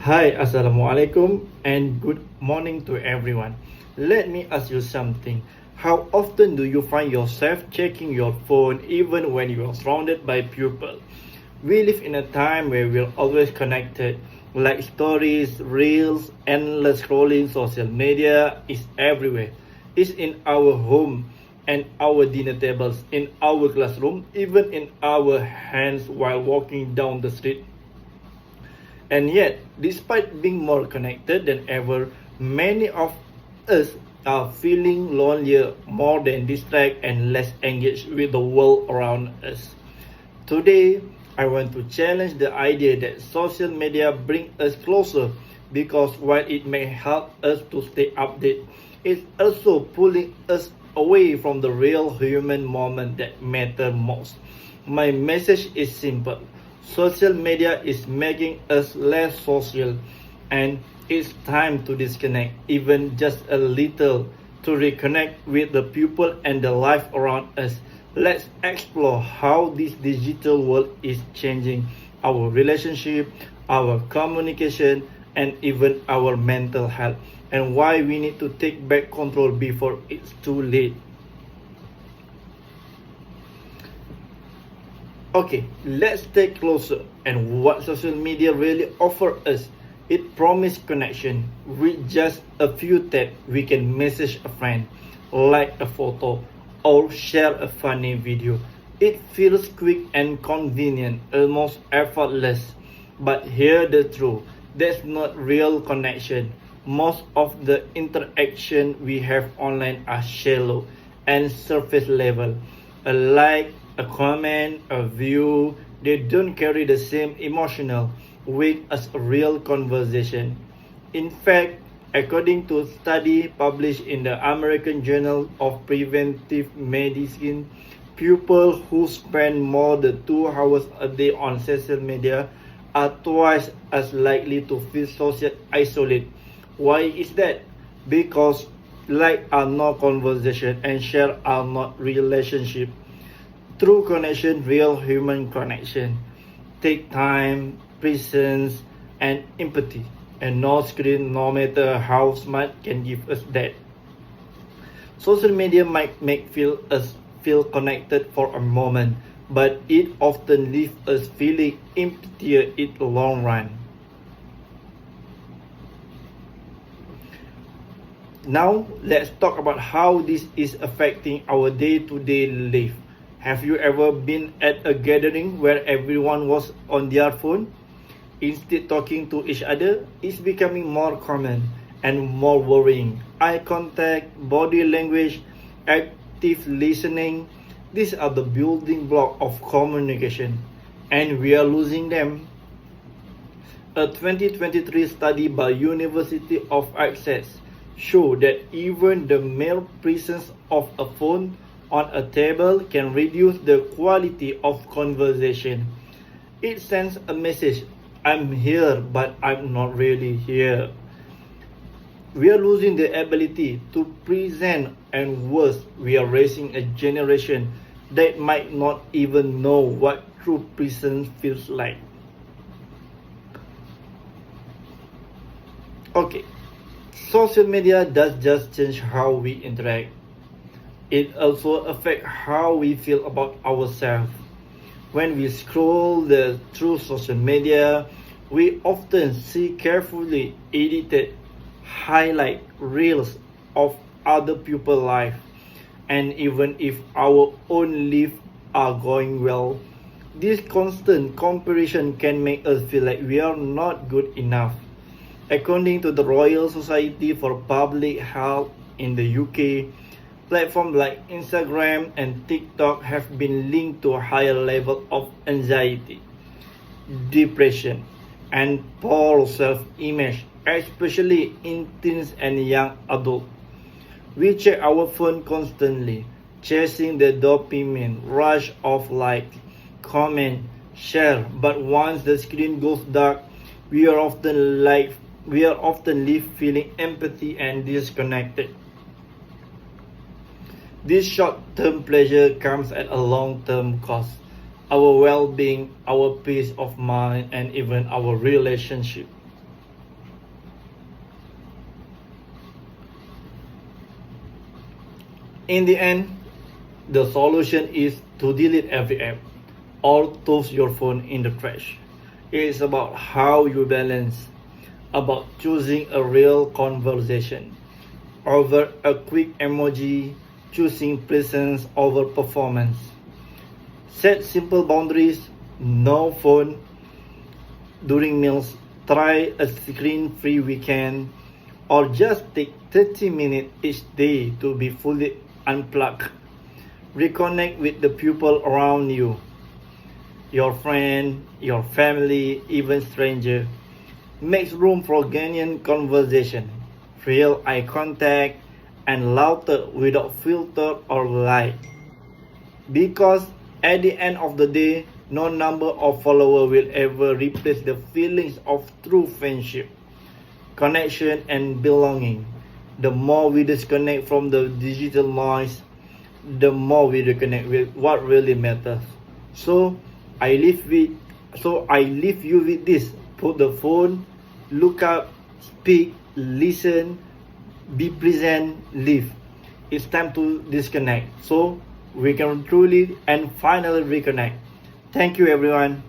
Hi, Assalamualaikum, and good morning to everyone. Let me ask you something. How often do you find yourself checking your phone even when you are surrounded by people? We live in a time where we're always connected. Like stories, reels, endless scrolling, social media is everywhere. It's in our home and our dinner tables, in our classroom, even in our hands while walking down the street. And yet, despite being more connected than ever, many of us are feeling lonelier, more than distracted, and less engaged with the world around us. Today, I want to challenge the idea that social media bring us closer because while it may help us to stay updated, it's also pulling us away from the real human moment that matter most. My message is simple. Social media is making us less social and it's time to disconnect even just a little to reconnect with the people and the life around us. Let's explore how this digital world is changing our relationship, our communication, and even our mental health, and why we need to take back control before it's too late. Okay, let's take closer and what social media really offer us. It promises connection. With just a few taps, we can message a friend, like a photo, or share a funny video. It feels quick and convenient, almost effortless. But here's the truth, that's not real connection. Most of the interaction we have online are shallow and surface level. A like, a comment, a view, they don't carry the same emotional weight as a real conversation. In fact, according to a study published in the American Journal of Preventive Medicine, people who spend more than 2 hours a day on social media are twice as likely to feel social isolated. Why is that? Because like are not conversation and share are not relationship. True connection, real human connection, take time, presence, and empathy. And no screen, no matter how smart, can give us that. Social media might make us feel connected for a moment, but it often leaves us feeling emptier in the long run. Now, let's talk about how this is affecting our day-to-day life. Have you ever been at a gathering where everyone was on their phone? Instead talking to each other, it's becoming more common and more worrying. Eye contact, body language, active listening, these are the building block of communication, and we are losing them. A 2023 study by University of Essex showed that even the mere presence of a phone on a table can reduce the quality of conversation. It sends a message, I'm here but I'm not really here. We are losing the ability to present, and worse, we are raising a generation that might not even know what true presence feels like. Okay, social media does just change how we interact. It also affects how we feel about ourselves. When we scroll through social media, we often see carefully edited highlight reels of other people's life. And even if our own lives are going well, this constant comparison can make us feel like we are not good enough. According to the Royal Society for Public Health in the UK, platforms like Instagram and TikTok have been linked to a higher level of anxiety, depression, and poor self-image, especially in teens and young adults. We check our phone constantly, chasing the dopamine rush of like, comment, share. But once the screen goes dark, we are often left feeling empathy and disconnected. This short-term pleasure comes at a long-term cost. Our well-being, our peace of mind, and even our relationship. In the end, the solution is to delete every app or toss your phone in the trash. It's about how you balance, about choosing a real conversation over a quick emoji, choosing presence over performance. Set simple boundaries, no phone during meals, try a screen free weekend, or just take 30 minutes each day to be fully unplugged. Reconnect with the people around you, your friend, your family, even stranger. Make room for genuine conversation, real eye contact, and laughter without filter or lie. Because at the end of the day, no number of followers will ever replace the feelings of true friendship, connection, and belonging. The more we disconnect from the digital noise, the more we reconnect with what really matters. So I leave with I leave you with this. Put the phone, look up, speak, listen, be present, live. It's time to disconnect so we can truly and finally reconnect. Thank you everyone.